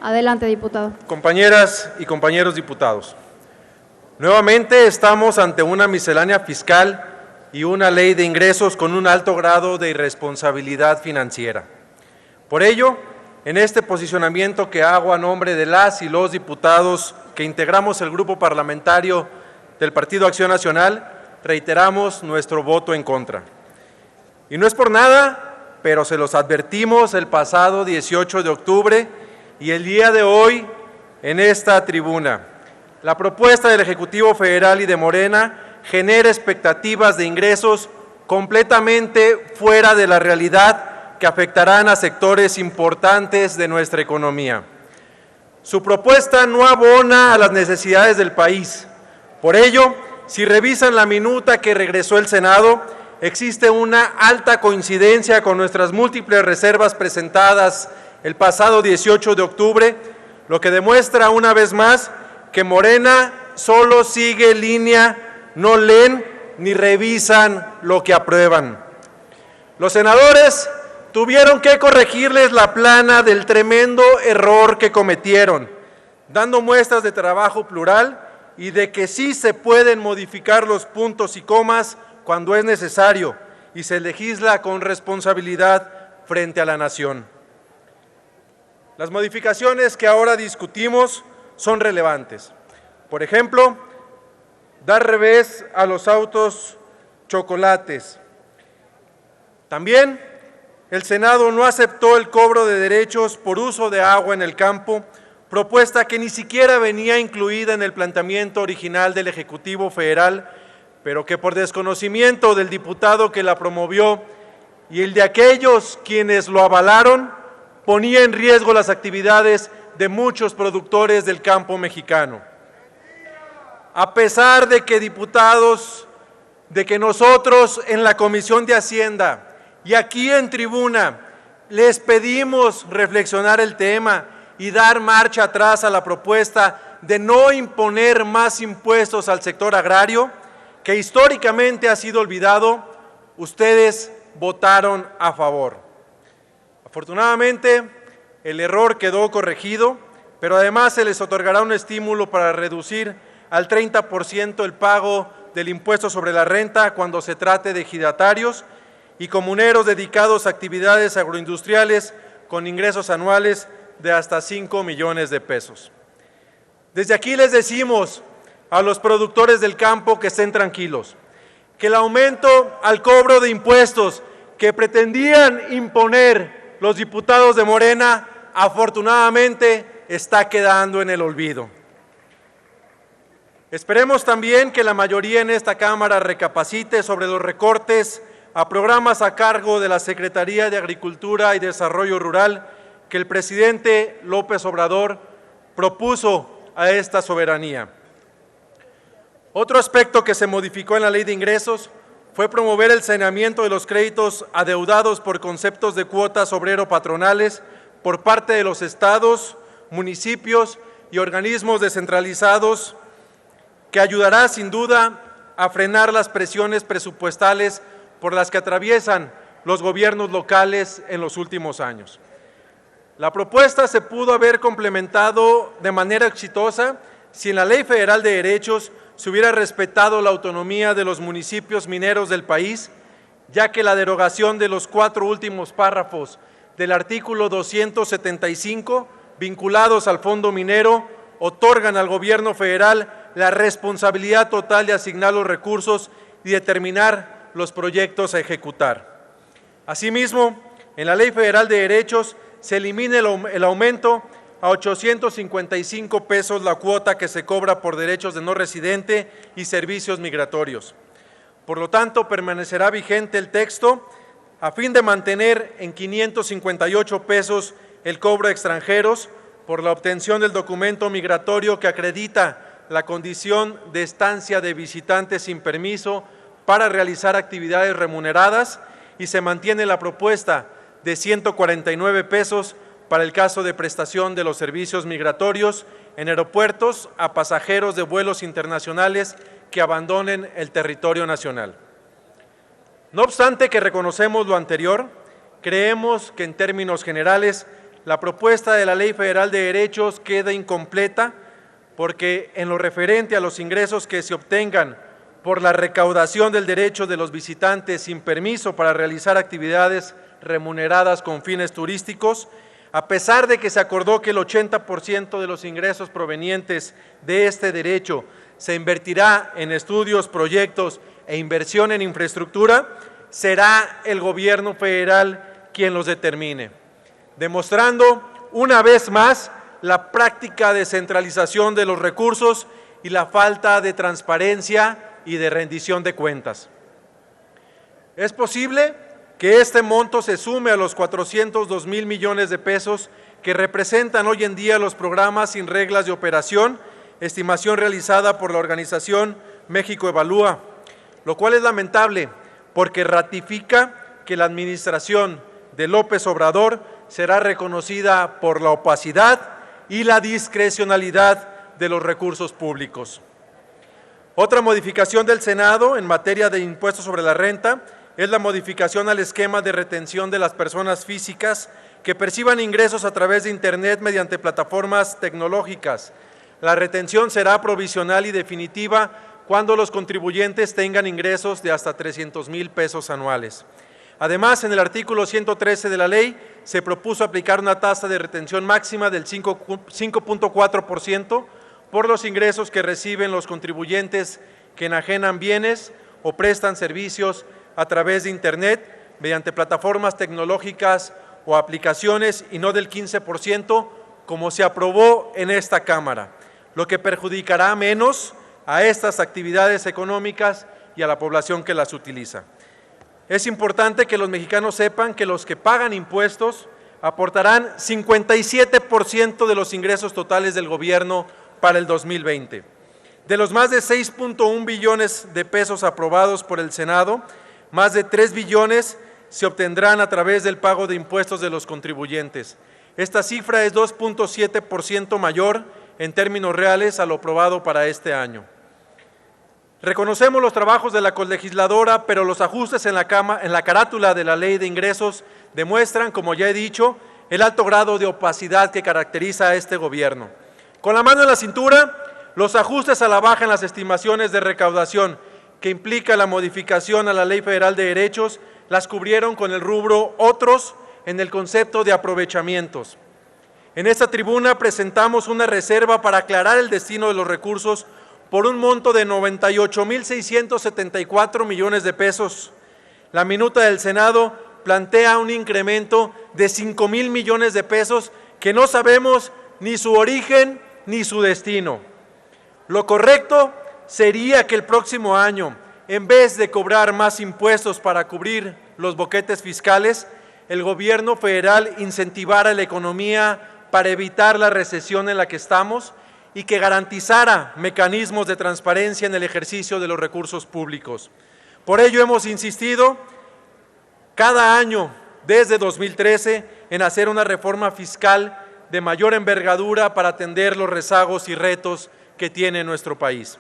Adelante, diputado. Compañeras y compañeros diputados, nuevamente estamos ante una miscelánea fiscal y una ley de ingresos con un alto grado de irresponsabilidad financiera. Por ello, en este posicionamiento que hago a nombre de las y los diputados que integramos el grupo parlamentario del Partido Acción Nacional, reiteramos nuestro voto en contra. Y no es por nada, pero se los advertimos el pasado 18 de octubre y el día de hoy en esta tribuna. La propuesta del Ejecutivo Federal y de Morena genera expectativas de ingresos completamente fuera de la realidad que afectarán a sectores importantes de nuestra economía. Su propuesta no abona a las necesidades del país. Por ello, si revisan la minuta que regresó el Senado, existe una alta coincidencia con nuestras múltiples reservas presentadas el pasado 18 de octubre, lo que demuestra una vez más que Morena solo sigue línea, no leen ni revisan lo que aprueban. Los senadores tuvieron que corregirles la plana del tremendo error que cometieron, dando muestras de trabajo plural y de que sí se pueden modificar los puntos y comas cuando es necesario y se legisla con responsabilidad frente a la nación. Las modificaciones que ahora discutimos son relevantes. Por ejemplo, dar revés a los autos chocolates. También el Senado no aceptó el cobro de derechos por uso de agua en el campo, propuesta que ni siquiera venía incluida en el planteamiento original del Ejecutivo Federal, pero que por desconocimiento del diputado que la promovió y el de aquellos quienes lo avalaron, ponía en riesgo las actividades de muchos productores del campo mexicano. A pesar de que nosotros en la Comisión de Hacienda y aquí en tribuna les pedimos reflexionar el tema y dar marcha atrás a la propuesta de no imponer más impuestos al sector agrario, que históricamente ha sido olvidado, ustedes votaron a favor. Afortunadamente, el error quedó corregido, pero además se les otorgará un estímulo para reducir al 30% el pago del impuesto sobre la renta cuando se trate de ejidatarios y comuneros dedicados a actividades agroindustriales con ingresos anuales de hasta 5 millones de pesos. Desde aquí les decimos a los productores del campo que estén tranquilos, que el aumento al cobro de impuestos que pretendían imponer los diputados de Morena, afortunadamente está quedando en el olvido. Esperemos también que la mayoría en esta Cámara recapacite sobre los recortes a programas a cargo de la Secretaría de Agricultura y Desarrollo Rural que el presidente López Obrador propuso a esta soberanía. Otro aspecto que se modificó en la Ley de Ingresos fue promover el saneamiento de los créditos adeudados por conceptos de cuotas obrero-patronales por parte de los estados, municipios y organismos descentralizados, que ayudará sin duda a frenar las presiones presupuestales por las que atraviesan los gobiernos locales en los últimos años. La propuesta se pudo haber complementado de manera exitosa si en la Ley Federal de Derechos se hubiera respetado la autonomía de los municipios mineros del país, ya que la derogación de los 4 últimos párrafos del artículo 275, vinculados al Fondo Minero, otorgan al Gobierno federal la responsabilidad total de asignar los recursos y determinar los proyectos a ejecutar. Asimismo, en la Ley Federal de Derechos se elimina el aumento a 855 pesos la cuota que se cobra por derechos de no residente y servicios migratorios. Por lo tanto, permanecerá vigente el texto a fin de mantener en 558 pesos el cobro a extranjeros por la obtención del documento migratorio que acredita la condición de estancia de visitante sin permiso para realizar actividades remuneradas, y se mantiene la propuesta de 149 pesos para el caso de prestación de los servicios migratorios en aeropuertos a pasajeros de vuelos internacionales que abandonen el territorio nacional. No obstante que reconocemos lo anterior, creemos que en términos generales la propuesta de la Ley Federal de Derechos queda incompleta porque en lo referente a los ingresos que se obtengan por la recaudación del derecho de los visitantes sin permiso para realizar actividades remuneradas con fines turísticos, a pesar de que se acordó que el 80% de los ingresos provenientes de este derecho se invertirá en estudios, proyectos e inversión en infraestructura, será el gobierno federal quien los determine, demostrando una vez más la práctica descentralización de los recursos y la falta de transparencia y de rendición de cuentas. Es posible que este monto se sume a los 402,000 millones de pesos que representan hoy en día los programas sin reglas de operación, estimación realizada por la organización México Evalúa, lo cual es lamentable porque ratifica que la administración de López Obrador será reconocida por la opacidad y la discrecionalidad de los recursos públicos. Otra modificación del Senado en materia de impuestos sobre la renta es la modificación al esquema de retención de las personas físicas que perciban ingresos a través de Internet mediante plataformas tecnológicas. La retención será provisional y definitiva cuando los contribuyentes tengan ingresos de hasta 300,000 pesos anuales. Además, en el artículo 113 de la ley se propuso aplicar una tasa de retención máxima del 5.4% por los ingresos que reciben los contribuyentes que enajenan bienes o prestan servicios a través de Internet mediante plataformas tecnológicas o aplicaciones y no del 15% como se aprobó en esta Cámara, lo que perjudicará menos a estas actividades económicas y a la población que las utiliza. Es importante que los mexicanos sepan que los que pagan impuestos aportarán 57% de los ingresos totales del gobierno para el 2020. De los más de 6.1 billones de pesos aprobados por el Senado, más de 3 billones se obtendrán a través del pago de impuestos de los contribuyentes. Esta cifra es 2.7% mayor en términos reales a lo aprobado para este año. Reconocemos los trabajos de la colegisladora, pero los ajustes en la carátula de la Ley de Ingresos demuestran, como ya he dicho, el alto grado de opacidad que caracteriza a este gobierno. Con la mano en la cintura, los ajustes a la baja en las estimaciones de recaudación que implica la modificación a la Ley Federal de Derechos, las cubrieron con el rubro otros en el concepto de aprovechamientos. En esta tribuna presentamos una reserva para aclarar el destino de los recursos por un monto de 98,674 millones de pesos. La minuta del Senado plantea un incremento de 5,000 millones de pesos que no sabemos ni su origen ni su destino. Lo correcto sería que el próximo año, en vez de cobrar más impuestos para cubrir los boquetes fiscales, el gobierno federal incentivara la economía para evitar la recesión en la que estamos y que garantizara mecanismos de transparencia en el ejercicio de los recursos públicos. Por ello hemos insistido cada año desde 2013 en hacer una reforma fiscal de mayor envergadura para atender los rezagos y retos que tiene nuestro país.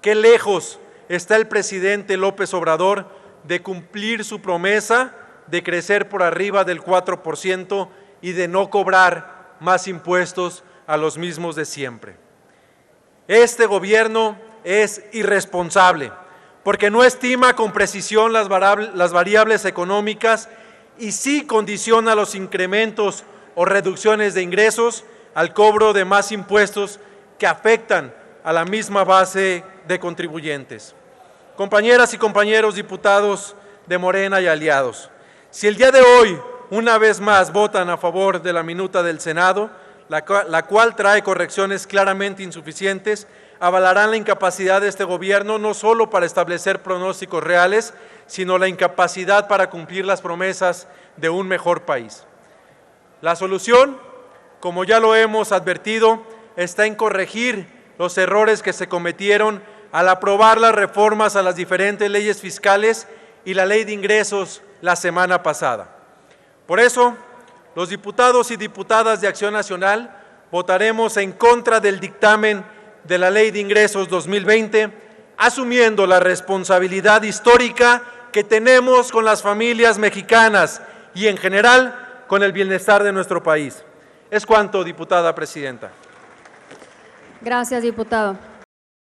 Qué lejos está el presidente López Obrador de cumplir su promesa de crecer por arriba del 4% y de no cobrar más impuestos a los mismos de siempre. Este gobierno es irresponsable porque no estima con precisión las variables económicas y sí condiciona los incrementos o reducciones de ingresos al cobro de más impuestos que afectan a la misma base de contribuyentes. Compañeras y compañeros diputados de Morena y aliados, si el día de hoy una vez más votan a favor de la minuta del Senado, la cual trae correcciones claramente insuficientes, avalarán la incapacidad de este gobierno no solo para establecer pronósticos reales, sino la incapacidad para cumplir las promesas de un mejor país. La solución, como ya lo hemos advertido, está en corregir los errores que se cometieron al aprobar las reformas a las diferentes leyes fiscales y la Ley de Ingresos la semana pasada. Por eso, los diputados y diputadas de Acción Nacional votaremos en contra del dictamen de la Ley de Ingresos 2020, asumiendo la responsabilidad histórica que tenemos con las familias mexicanas y en general con el bienestar de nuestro país. Es cuanto, diputada presidenta. Gracias, diputado.